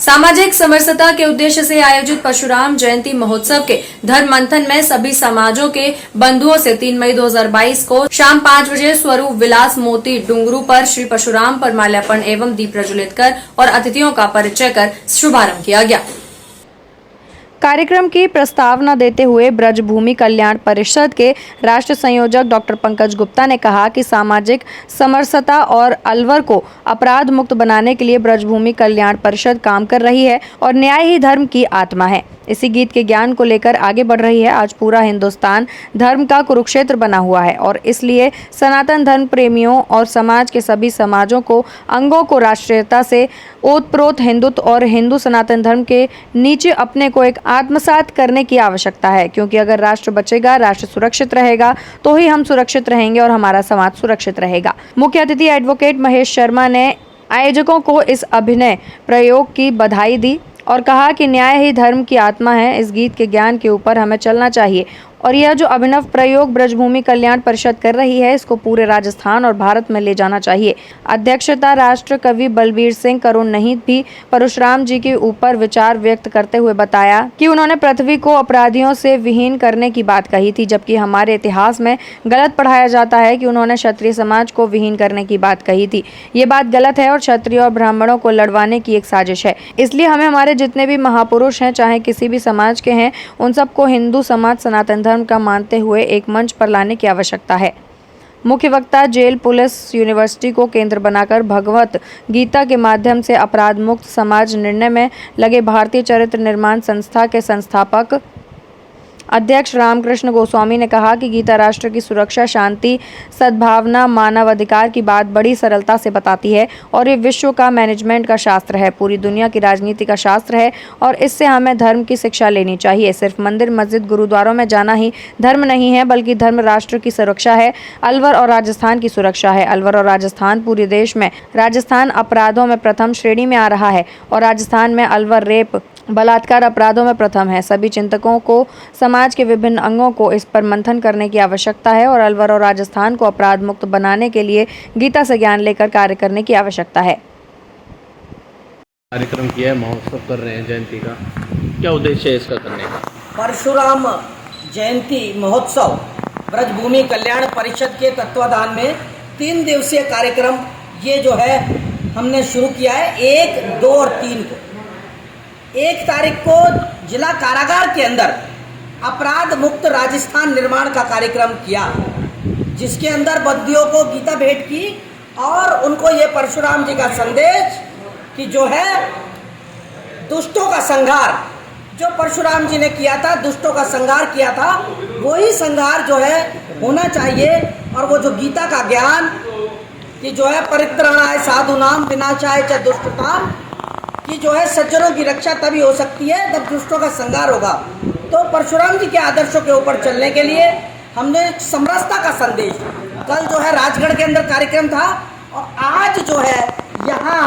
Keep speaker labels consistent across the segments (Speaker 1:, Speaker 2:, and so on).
Speaker 1: सामाजिक समरसता के उद्देश्य से आयोजित परशुराम जयंती महोत्सव के धर्म मंथन में सभी समाजों के बंधुओं से 3 मई 2022 को शाम 5 बजे स्वरूप विलास मोती डुंगरू पर श्री परशुराम पर माल्यार्पण एवं दीप प्रज्वलित कर और अतिथियों का परिचय कर शुभारंभ किया गया। कार्यक्रम की प्रस्तावना देते हुए ब्रजभूमि कल्याण परिषद के राष्ट्र संयोजक डॉक्टर पंकज गुप्ता ने कहा कि सामाजिक समरसता और अलवर को अपराध मुक्त बनाने के लिए ब्रजभूमि कल्याण परिषद काम कर रही है और न्याय ही धर्म की आत्मा है। इसी गीत के ज्ञान को लेकर आगे बढ़ रही है। आज पूरा हिंदुस्तान धर्म का कुरुक्षेत्र बना हुआ है और इसलिए सनातन धर्म प्रेमियों और समाज के सभी समाजों को अंगों को राष्ट्रीयता से ओतप्रोत हिंदुत्व और हिंदू सनातन धर्म के नीचे अपने को एक आत्मसात करने की आवश्यकता है, क्योंकि अगर राष्ट्र बचेगा, राष्ट्र सुरक्षित रहेगा तो ही हम सुरक्षित रहेंगे और हमारा समाज सुरक्षित रहेगा। मुख्य अतिथि एडवोकेट महेश शर्मा ने आयोजकों को इस अभिनय प्रयोग की बधाई दी और कहा कि न्याय ही धर्म की आत्मा है। इस गीत के ज्ञान के ऊपर हमें चलना चाहिए और यह जो अभिनव प्रयोग ब्रजभूमि कल्याण परिषद कर रही है, इसको पूरे राजस्थान और भारत में ले जाना चाहिए। अध्यक्षता राष्ट्र कवि बलबीर सिंह करुणहीन भी परशुराम जी के ऊपर विचार व्यक्त करते हुए बताया कि उन्होंने पृथ्वी को अपराधियों से विहीन करने की बात कही थी, जबकि हमारे इतिहास में गलत पढ़ाया जाता है कि उन्होंने क्षत्रिय समाज को विहीन करने की बात कही थी। ये बात गलत है और क्षत्रिय और ब्राह्मणों को लड़वाने की एक साजिश है। इसलिए हमें हमारे जितने भी महापुरुष हैं, चाहे किसी भी समाज के हैं, उन सबको हिंदू समाज सनातन धर्म का मानते हुए एक मंच पर लाने की आवश्यकता है। मुख्य वक्ता जेल, पुलिस, यूनिवर्सिटी को केंद्र बनाकर भगवत गीता के माध्यम से अपराध मुक्त समाज निर्णय में लगे भारतीय चरित्र निर्माण संस्था के संस्थापक अध्यक्ष रामकृष्ण गोस्वामी ने कहा कि गीता राष्ट्र की सुरक्षा, शांति, सद्भावना, मानव अधिकार की बात बड़ी सरलता से बताती है और ये विश्व का मैनेजमेंट का शास्त्र है, पूरी दुनिया की राजनीति का शास्त्र है और इससे हमें धर्म की शिक्षा लेनी चाहिए। सिर्फ मंदिर, मस्जिद, गुरुद्वारों में जाना ही धर्म नहीं है, बल्कि धर्म राष्ट्र की सुरक्षा है, अलवर और राजस्थान की सुरक्षा है। अलवर और राजस्थान पूरे देश में, राजस्थान अपराधों में प्रथम श्रेणी में आ रहा है और राजस्थान में अलवर रेप, बलात्कार अपराधों में प्रथम है। सभी चिंतकों को समाज के विभिन्न अंगों को इस पर मंथन करने की आवश्यकता है और अलवर और राजस्थान को अपराध मुक्त बनाने के लिए गीता से ज्ञान लेकर कार्य करने की आवश्यकता है।
Speaker 2: कार्यक्रम किया है, महोत्सव कर रहे हैं जयंती का, क्या उद्देश्य है इसका करने का?
Speaker 3: परशुराम जयंती महोत्सव ब्रजभूमि कल्याण परिषद के तत्वाधान में 3 दिवसीय कार्यक्रम ये जो है हमने शुरू किया है। 1, 2 और 3 को 1 तारीख को जिला कारागार के अंदर अपराध मुक्त राजस्थान निर्माण का कार्यक्रम किया, जिसके अंदर बंदियों को गीता भेंट की और उनको ये परशुराम जी का संदेश कि जो है दुष्टों का संहार, जो परशुराम जी ने किया था, दुष्टों का संहार किया था, वही संहार जो है होना चाहिए। और वो जो गीता का ज्ञान कि जो है परित्राणाय साधुनाम विनाशाय च दुष्टताम, कि जो है सज्जनों की रक्षा तभी हो सकती है जब दुष्टों का संहार होगा। तो परशुराम जी के आदर्शों के ऊपर चलने के लिए हमने समरसता का संदेश, कल जो है राजगढ़ के अंदर कार्यक्रम था और आज जो है यहाँ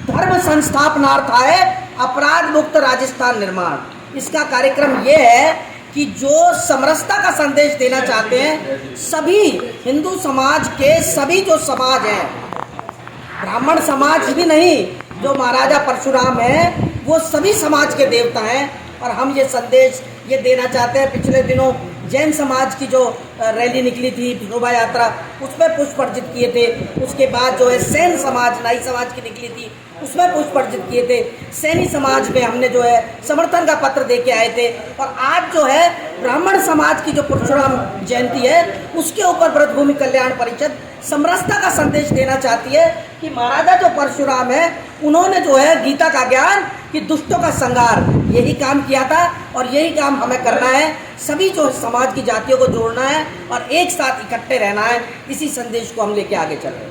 Speaker 3: धर्म संस्थापनार्थ है अपराध मुक्त राजस्थान निर्माण। इसका कार्यक्रम ये है कि जो समरसता का संदेश देना चाहते हैं, सभी हिंदू समाज के सभी जो समाज हैं, ब्राह्मण समाज ही नहीं, जो महाराजा परशुराम हैं वो सभी समाज के देवता हैं और हम ये संदेश ये देना चाहते हैं। पिछले दिनों जैन समाज की जो रैली निकली थी, शोभा यात्रा, उसमें पुष्प अर्जित किए थे। उसके बाद जो है सैन समाज, नाई समाज की निकली थी, उसमें पुष्प अर्जित किए थे। सैनी समाज में हमने जो है समर्थन का पत्र दे के आए थे और आज जो है ब्राह्मण समाज की जो परशुराम जयंती है उसके ऊपर ब्रजभूमि कल्याण परिषद समरसता का संदेश देना चाहती है कि महाराजा जो परशुराम है उन्होंने जो है गीता का ज्ञान कि दुष्टों का संहार, यही काम किया था और यही काम हमें करना है। सभी जो समाज की जातियों को जोड़ना है और एक साथ इकट्ठे रहना है। इसी संदेश को हम लेके आगे चल रहे हैं।